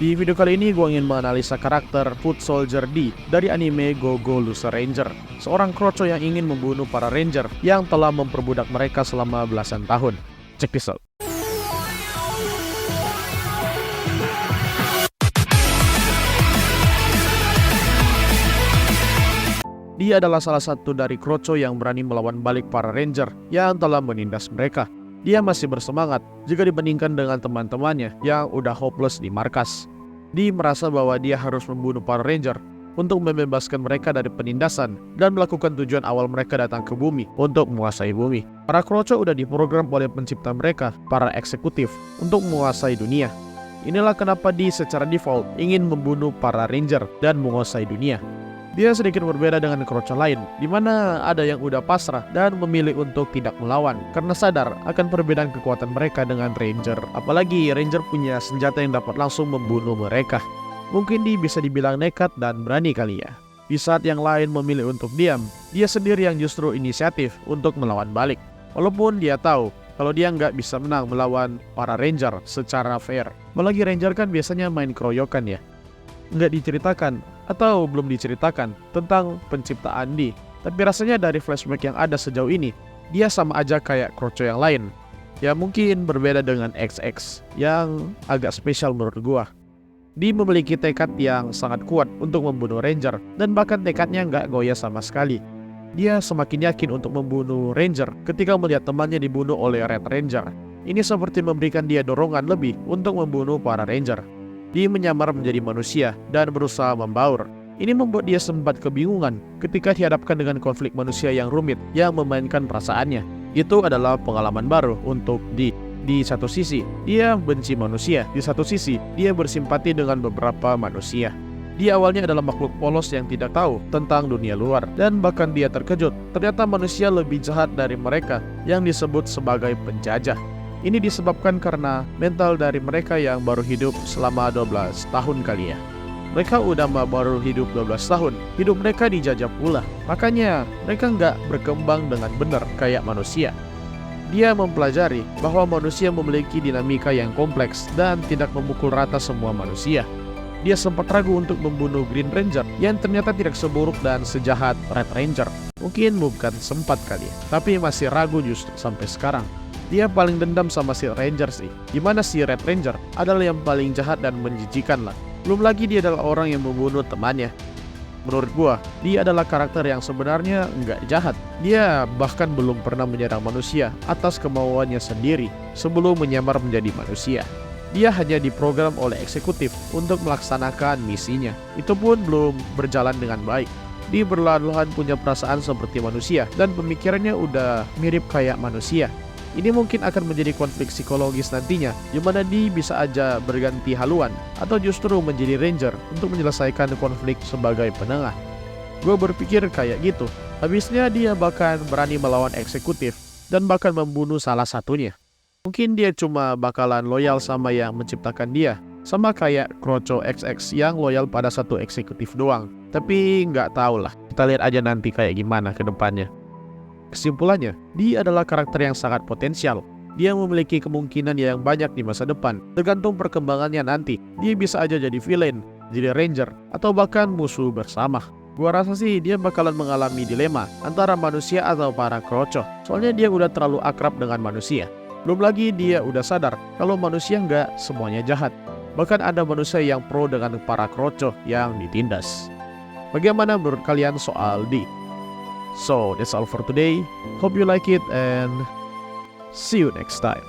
Di video kali ini gue ingin menganalisa karakter Foot Soldier D dari anime Go Go Loser Ranger, seorang kroco yang ingin membunuh para ranger yang telah memperbudak mereka selama belasan tahun. Check this out. Dia adalah salah satu dari kroco yang berani melawan balik para ranger yang telah menindas mereka. Dia masih bersemangat jika dibandingkan dengan teman-temannya yang udah hopeless di markas. Dia merasa bahwa dia harus membunuh para ranger untuk membebaskan mereka dari penindasan dan melakukan tujuan awal mereka datang ke bumi untuk menguasai bumi. Para kroco udah diprogram oleh pencipta mereka, para eksekutif, untuk menguasai dunia. Inilah kenapa dia secara default ingin membunuh para ranger dan menguasai dunia. Dia sedikit berbeda dengan kroco lain, di mana ada yang udah pasrah dan memilih untuk tidak melawan karena sadar akan perbedaan kekuatan mereka dengan ranger. Apalagi ranger punya senjata yang dapat langsung membunuh mereka. Mungkin dia bisa dibilang nekat dan berani kali ya. Di saat yang lain memilih untuk diam, dia sendiri yang justru inisiatif untuk melawan balik. Walaupun dia tahu kalau dia nggak bisa menang melawan para ranger secara fair. Apalagi ranger kan biasanya main keroyokan ya. Nggak diceritakan atau belum diceritakan tentang penciptaan D. Tapi rasanya dari flashback yang ada sejauh ini, dia sama aja kayak kroco yang lain. Ya mungkin berbeda dengan XX yang agak spesial menurut gua. D memiliki tekad yang sangat kuat untuk membunuh ranger dan bahkan tekadnya nggak goyah sama sekali. Dia semakin yakin untuk membunuh ranger ketika melihat temannya dibunuh oleh Red Ranger. Ini seperti memberikan dia dorongan lebih untuk membunuh para ranger. Dia menyamar menjadi manusia dan berusaha membaur. Ini membuat dia sempat kebingungan ketika dihadapkan dengan konflik manusia yang rumit yang memainkan perasaannya. Itu adalah pengalaman baru untuk D. Di satu sisi, dia benci manusia. Di satu sisi, dia bersimpati dengan beberapa manusia. Dia awalnya adalah makhluk polos yang tidak tahu tentang dunia luar. Dan bahkan dia terkejut, ternyata manusia lebih jahat dari mereka yang disebut sebagai penjajah. Ini disebabkan karena mental dari mereka yang baru hidup selama 12 tahun kali ya. Mereka udah baru hidup 12 tahun, hidup mereka dijajah pula. Makanya mereka nggak berkembang dengan benar kayak manusia. Dia mempelajari bahwa manusia memiliki dinamika yang kompleks dan tidak memukul rata semua manusia. Dia sempat ragu untuk membunuh Green Ranger yang ternyata tidak seburuk dan sejahat Red Ranger. Mungkin bukan sempat kali ya, tapi masih ragu justru sampai sekarang. Dia paling dendam sama si Ranger sih, dimana si Red Ranger adalah yang paling jahat dan menjijikan lah. Belum lagi dia adalah orang yang membunuh temannya. Menurut gua, dia adalah karakter yang sebenarnya nggak jahat. Dia bahkan belum pernah menyerang manusia atas kemauannya sendiri sebelum menyamar menjadi manusia. Dia hanya diprogram oleh eksekutif untuk melaksanakan misinya. Itu pun belum berjalan dengan baik. Dia perlahan-lahan punya perasaan seperti manusia dan pemikirannya udah mirip kayak manusia. Ini mungkin akan menjadi konflik psikologis nantinya, di mana dia bisa aja berganti haluan atau justru menjadi ranger untuk menyelesaikan konflik sebagai penengah. Gue berpikir kayak gitu. Habisnya dia bahkan berani melawan eksekutif dan bahkan membunuh salah satunya. Mungkin dia cuma bakalan loyal sama yang menciptakan dia, sama kayak kroco XX yang loyal pada satu eksekutif doang. Tapi nggak tahu lah, kita lihat aja nanti kayak gimana ke depannya. Kesimpulannya, dia adalah karakter yang sangat potensial. Dia memiliki kemungkinan yang banyak di masa depan. Tergantung perkembangannya nanti, dia bisa aja jadi villain, jadi ranger, atau bahkan musuh bersama. Gua rasa sih dia bakalan mengalami dilema antara manusia atau para kroco. Soalnya dia udah terlalu akrab dengan manusia. Belum lagi dia udah sadar kalau manusia nggak semuanya jahat. Bahkan ada manusia yang pro dengan para kroco yang ditindas. Bagaimana menurut kalian soal D? So that's all for today. Hope you like it and see you next time.